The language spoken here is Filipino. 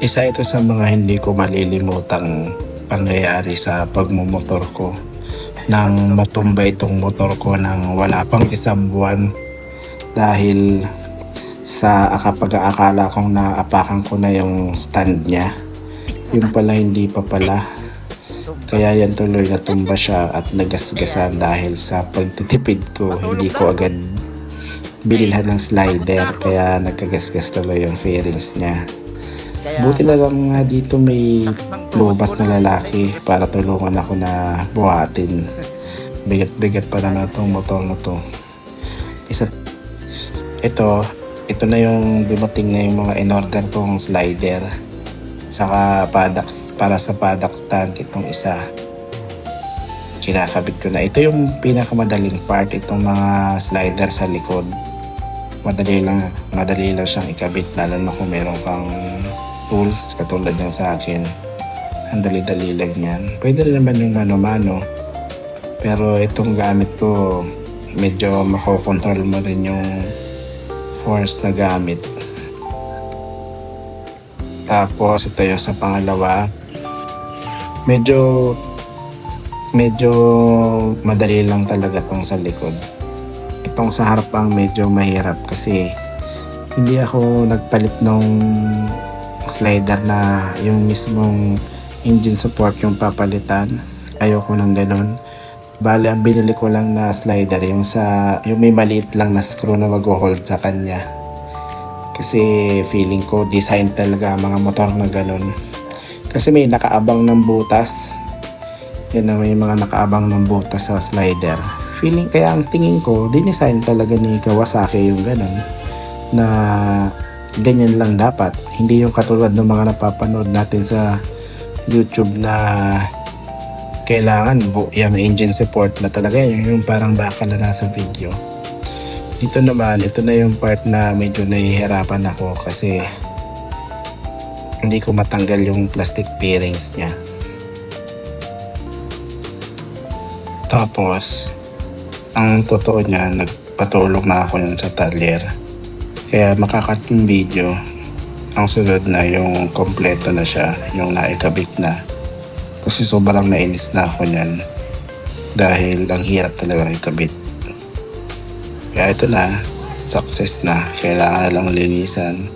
Isa ito sa mga hindi ko malilimutang pangyayari sa pagmumotor ko nang matumba itong motor ko nang wala pang isang buwan dahil sa akala kong naapakan ko na yung stand niya. Yung pala hindi pa pala. Kaya yan tuloy natumba siya at nagasgasan dahil sa pagtitipid ko. Hindi ko agad bililhan ng slider kaya nagkagasgas tuloy yung fairings niya. Buti na lang nga dito may lumabas na lalaki para tulungan ako na buhatin. Bigat-bigat pa na itong motor na to. Ito na yung dumating na yung mga in-order kong slider. Saka para sa paddock stand itong isa. Kinakabit ko na. Ito yung pinakamadaling part, itong mga slider sa likod. Madali lang siyang ikabit lalo na kung meron kang tools katulad ng sa akin. Ang dali-dali lang yan. Pwede rin naman yung mano-mano. Pero itong gamit ko, medyo makokontrol mo rin yung force na gamit. Tapos ito yung sa pangalawa. Medyo madali lang talaga itong sa likod. Itong sa harap ang medyo mahirap kasi hindi ako nagpalit ng slider na yung mismong engine support yung papalitan. Ayoko ng ganun. Bale, ang binili ko lang na slider yung may maliit lang na screw na mag-hold sa kanya. Kasi feeling ko design talaga mga motor na ganun. Kasi may nakaabang ng butas. Yan na, may mga nakaabang ng butas sa slider. Kaya ang tingin ko, dinesign talaga ni Kawasaki yung ganun. Na ganyan lang dapat. Hindi yung katulad ng mga napapanood natin sa YouTube na kailangan yung engine support na talaga. Yung parang baka na nasa video. Dito naman, ito na yung part na medyo nahihirapan ako kasi hindi ko matanggal yung plastic bearings niya. Tapos, ang totoo niya, nagpatulong na ako yun sa talyer. Kaya makakat yung video. Ang sunod na yung kompleto na siya, yung naikabit na. Kasi sobrang nainis na ako niyan. Dahil ang hirap talaga ikabit. Kaya ito na, success na. Kailangan na lang linisan.